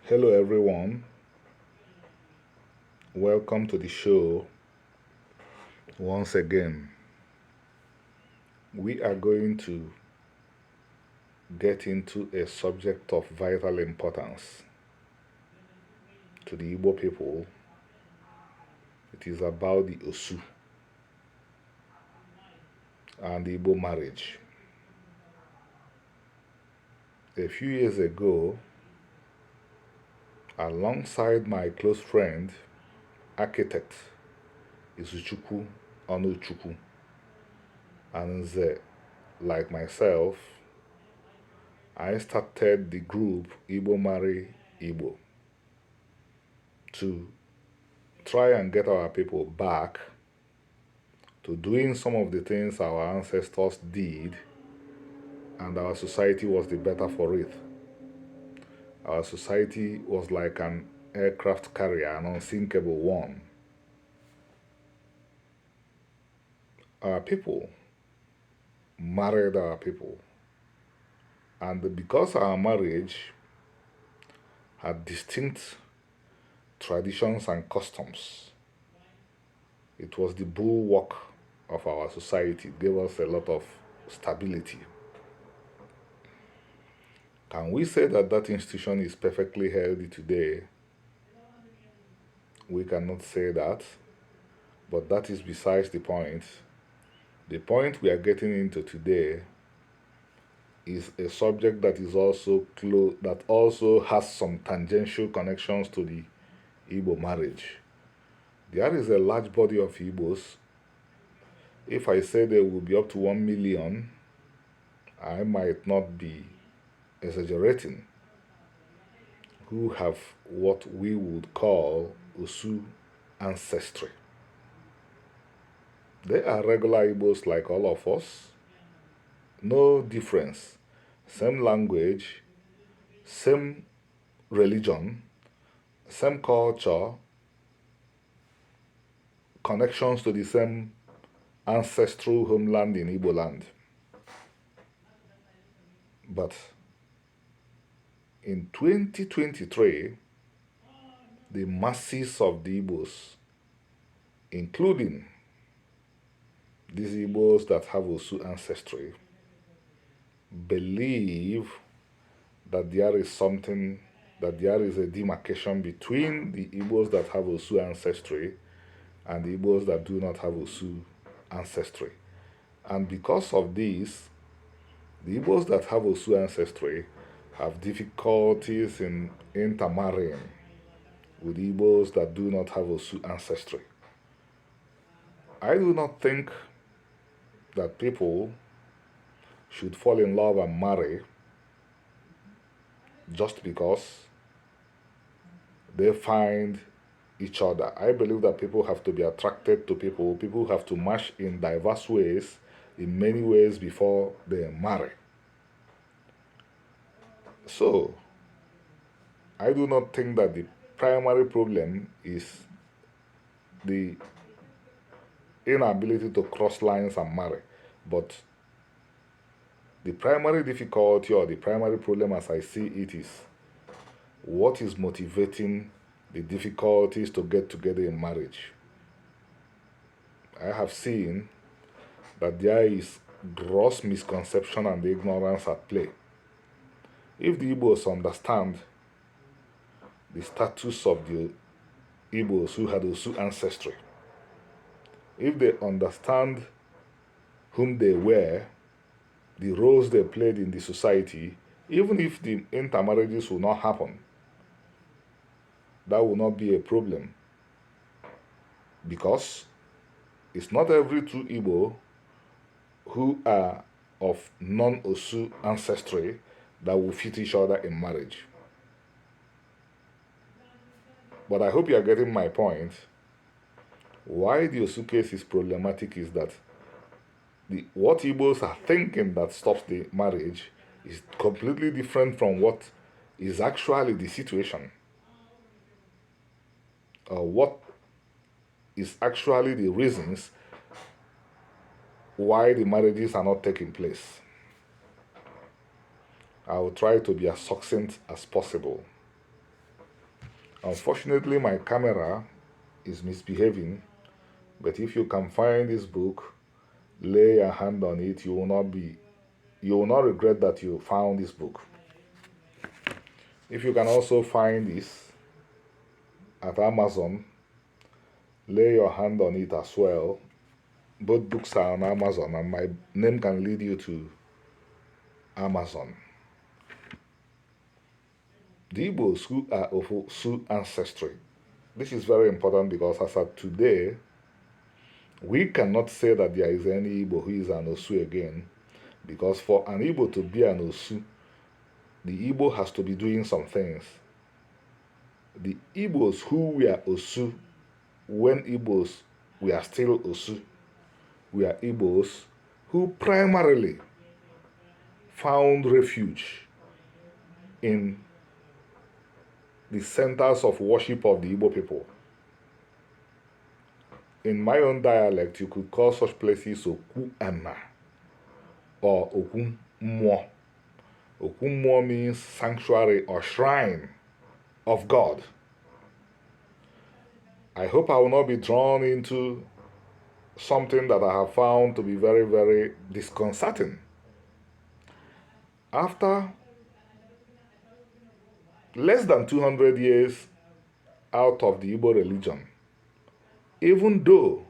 Hello, everyone. Welcome to the show once again. We are going to get into a subject of vital importance to the Igbo people. It is about the Osu and the Igbo marriage. A few years ago, alongside my close friend, architect Izuchukwu Onuchukwu, and like myself, I started the group Igbo Marry Igbo to try and get our people back to doing some of the things our ancestors did, and our society was the better for it. Our society was like an aircraft carrier, an unsinkable one. Our people married our people, and because our marriage had distinct traditions and customs, it was the bulwark of our society. It gave us a lot of stability. Can we say that that institution is perfectly healthy today? We cannot say that, but that is besides the point. The point we are getting into today is a subject that is also that also has some tangential connections to the Igbo marriage. There is a large body of Igbos. If I say there will be up to 1 million, I might not be exaggerating, who have what we would call Osu ancestry. They are regular Igbos like all of us. No difference. Same language, same religion, same culture, connections to the same ancestral homeland in Igbo land. But in 2023, the masses of the Igbos, including these Igbos that have Osu ancestry, believe that there is a demarcation between the Igbos that have Osu ancestry and the Igbos that do not have Osu ancestry. And because of this, the Igbos that have Osu ancestry have difficulties in intermarrying with Igbos that do not have Osu ancestry. I do not think that people should fall in love and marry just because they find each other. I believe that people have to be attracted to people. People have to match in diverse ways, in many ways, before they marry. So, I do not think that the primary problem is the inability to cross lines and marry, but the primary difficulty or the primary problem as I see it is what is motivating the difficulties to get together in marriage. I have seen that there is gross misconception and ignorance at play. If the Igbos understand the status of the Igbos who had Osu ancestry, if they understand whom they were, the roles they played in the society, even if the intermarriages will not happen, that will not be a problem. Because it's not every true Igbo who are of non-Osu ancestry that will fit each other in marriage. But I hope you are getting my point. Why the Osu case is problematic is that what Igbos are thinking that stops the marriage is completely different from what is actually the situation. What is actually the reasons why the marriages are not taking place. I will try to be as succinct as possible. Unfortunately, my camera is misbehaving, but if you can find this book, lay your hand on it, you will not regret that you found this book. If you can also find this at Amazon, lay your hand on it as well. Both books are on Amazon, and my name can lead you to Amazon. The Igbos who are of Osu ancestry. This is very important because as of today, we cannot say that there is any Igbo who is an Osu again, because for an Igbo to be an Osu, the Igbo has to be doing some things. The Igbos who were Osu, when Igbos were still Osu, were Igbos who primarily found refuge in the centers of worship of the Igbo people. In my own dialect, you could call such places Oku Ana or Oku Mwo. Oku Mwo means sanctuary or shrine of God. I hope I will not be drawn into something that I have found to be very, very disconcerting. After less than 200 years out of the Igbo religion, even though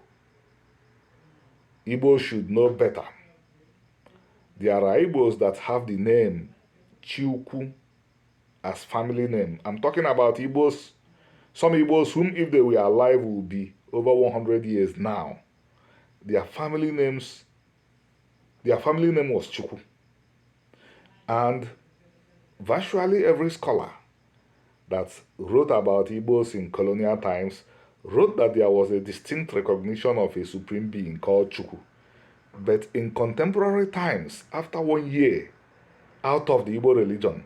Igbo should know better, there are Igbos that have the name Chiuku as family name. I'm talking about Igbos, some Igbos whom if they were alive will be over 100 years now. Their family name was Chuku. And virtually every scholar that wrote about Igbos in colonial times wrote that there was a distinct recognition of a supreme being called Chuku. But in contemporary times, after 1 year out of the Igbo religion,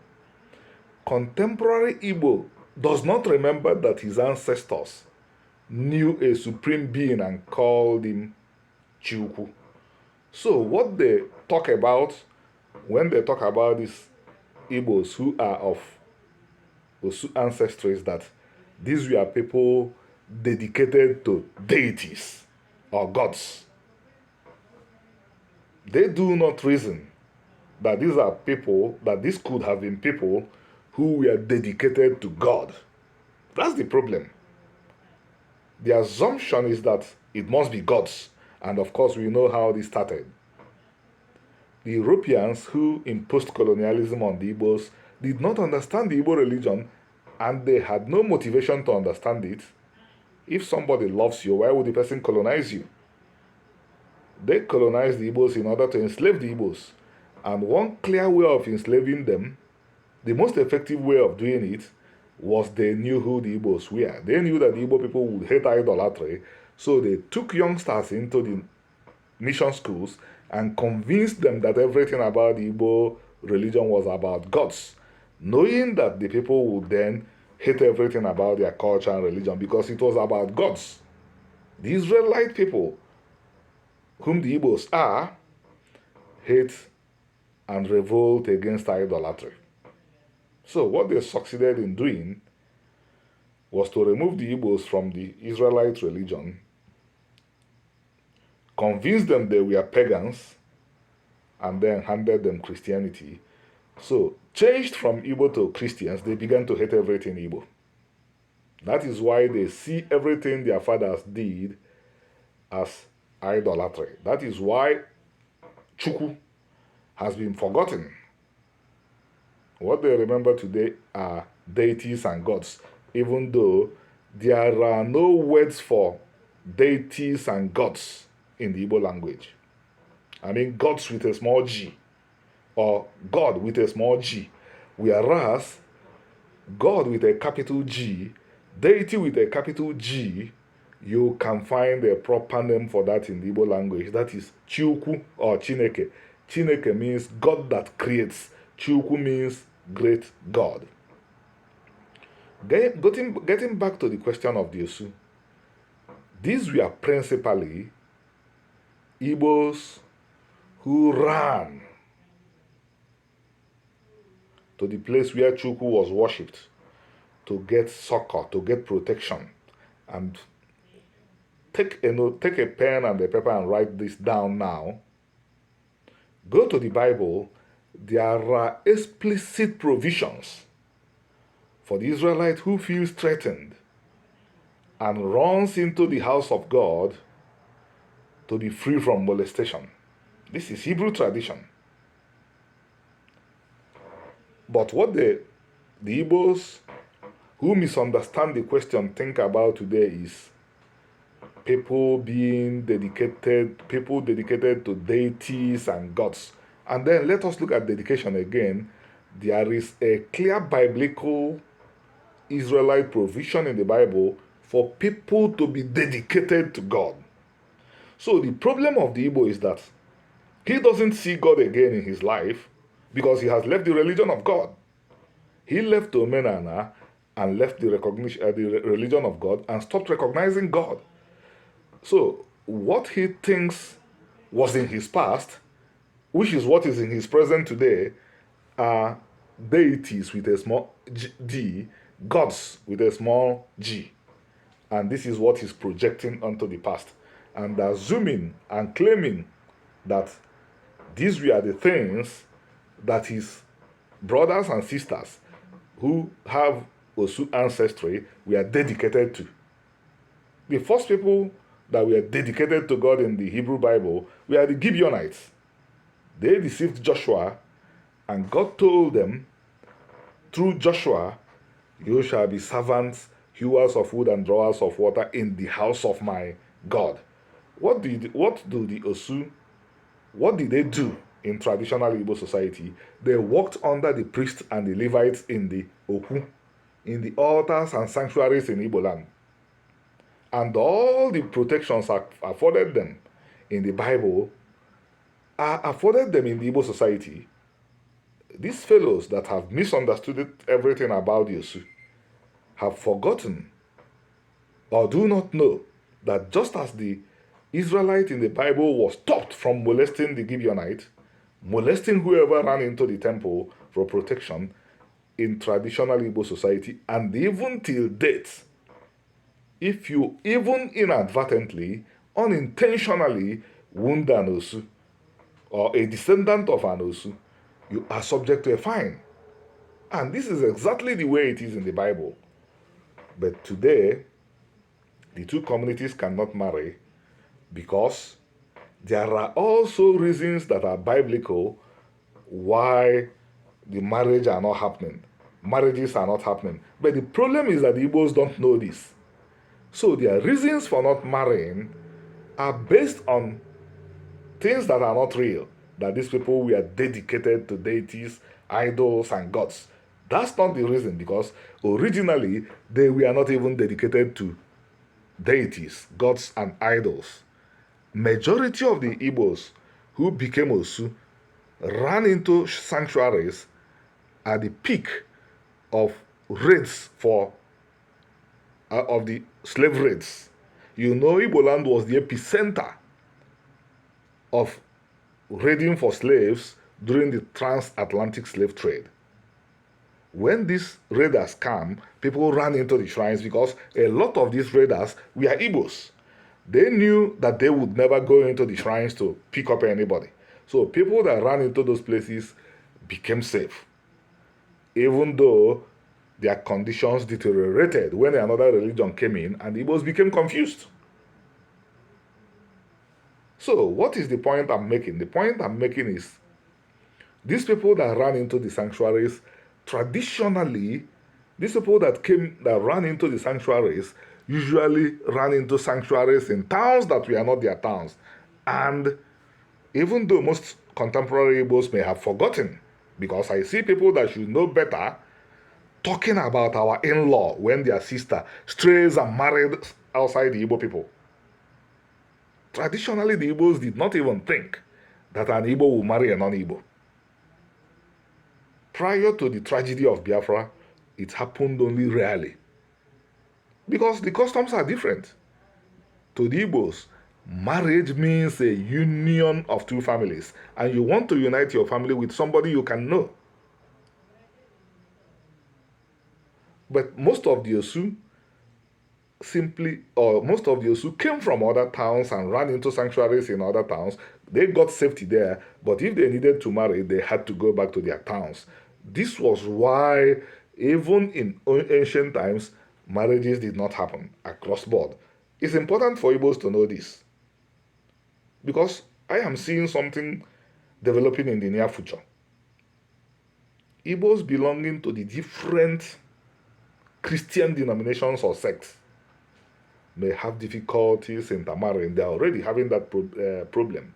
contemporary Igbo does not remember that his ancestors knew a supreme being and called him Chuku. So what they talk about when they talk about these Igbos who are of Osu ancestry is that these were people dedicated to deities or gods. They do not reason that these are people, that this could have been people who were dedicated to God. That's the problem. The assumption is that it must be gods, and of course we know how this started. The Europeans who imposed colonialism on the Igbos did not understand the Igbo religion, and they had no motivation to understand it. If somebody loves you, why would the person colonize you? They colonized the Igbos in order to enslave the Igbos. And one clear way of enslaving them, the most effective way of doing it, was they knew who the Igbos were. They knew that the Igbo people would hate idolatry, so they took youngsters into the mission schools and convinced them that everything about the Igbo religion was about gods, knowing that the people would then hate everything about their culture and religion because it was about gods. The Israelite people, whom the Igbos are, hate and revolt against idolatry. So what they succeeded in doing was to remove the Igbos from the Israelite religion, convince them they were pagans, and then handed them Christianity. So, changed from Igbo to Christians, they began to hate everything Igbo. That is why they see everything their fathers did as idolatry. That is why Chuku has been forgotten. What they remember today are deities and gods, even though there are no words for deities and gods in the Igbo language. I mean, gods with a small g, or God with a small g, whereas God with a capital G, deity with a capital G, you can find a proper name for that in the Igbo language. That is Chiuku or Chineke. Chineke means God that creates. Chiuku means great God. Getting back to the question of the Osu, these were principally Igbos who ran to the place where Chukwu was worshipped to get succor, to get protection. And take a note, take a pen and a paper and write this down now. Go to the Bible. There are explicit provisions for the Israelite who feels threatened and runs into the house of God to be free from molestation. This is Hebrew tradition. But what the Igbos who misunderstand the question think about today is people dedicated to deities and gods. And then let us look at dedication again. There is a clear biblical Israelite provision in the Bible for people to be dedicated to God. So the problem of the Igbo is that he doesn't see God again in his life because he has left the religion of God. He left Omenana and left the religion of God and stopped recognizing God. So what he thinks was in his past, which is what is in his present today, are deities with a small d, gods with a small g. And this is what he's projecting onto the past. And assuming and claiming that these were the things that his brothers and sisters who have Osu ancestry were dedicated to. The first people that were dedicated to God in the Hebrew Bible were the Gibeonites. They deceived Joshua, and God told them, through Joshua, you shall be servants, hewers of wood and drawers of water in the house of my God. What did the Osu, what did they do in traditional Igbo society? They worked under the priests and the Levites in the Oku, in the altars and sanctuaries in Igbo land. And all the protections afforded them in the Bible are afforded them in the Igbo society. These fellows that have misunderstood everything about the Osu have forgotten or do not know that just as the Israelite in the Bible was stopped from molesting the Gibeonite, molesting whoever ran into the temple for protection in traditional Igbo society, and even till date, if you even inadvertently, unintentionally wound an Osu or a descendant of an Osu, you are subject to a fine. And this is exactly the way it is in the Bible. But today, the two communities cannot marry because there are also reasons that are biblical why the marriages are not happening. But the problem is that the Igbos don't know this. So their reasons for not marrying are based on things that are not real, that these people were dedicated to deities, idols, and gods. That's not the reason, because originally they were not even dedicated to deities, gods, and idols. Majority of the Igbos who became Osu ran into sanctuaries at the peak of raids of the slave raids. You know, Igbo land was the epicenter of raiding for slaves during the transatlantic slave trade. When these raiders came, people ran into the shrines because a lot of these raiders were Igbos. They knew that they would never go into the shrines to pick up anybody. So people that ran into those places became safe, even though their conditions deteriorated when another religion came in and the Igbos became confused. So what is the point I'm making? The point I'm making is these people that ran into the sanctuaries, traditionally, these people that ran into the sanctuaries usually ran into sanctuaries in towns that were not their towns. And even though most contemporary Igbos may have forgotten, because I see people that should know better talking about our in-law when their sister strays and married outside the Igbo people. Traditionally, the Igbos did not even think that an Igbo will marry a non-Igbo. Prior to the tragedy of Biafra, it happened only rarely, because the customs are different. To the Igbos, marriage means a union of two families, and you want to unite your family with somebody you can know. But most of the Osu most of the Osu came from other towns and ran into sanctuaries in other towns. They got safety there, but if they needed to marry, they had to go back to their towns. This was why, even in ancient times, marriages did not happen across board. It's important for Igbos to know this because I am seeing something developing in the near future. Igbos belonging to the different Christian denominations or sects may have difficulties intermarrying. They're already having that problem.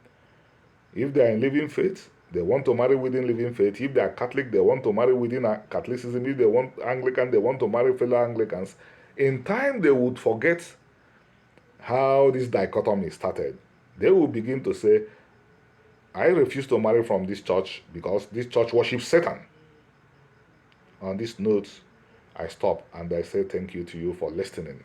If they are in living faith, they want to marry within living faith. If they are Catholic, they want to marry within Catholicism. If they want Anglican, they want to marry fellow Anglicans. In time, they would forget how this dichotomy started. They will begin to say, I refuse to marry from this church because this church worships Satan. On this note, I stop and I say thank you to you for listening.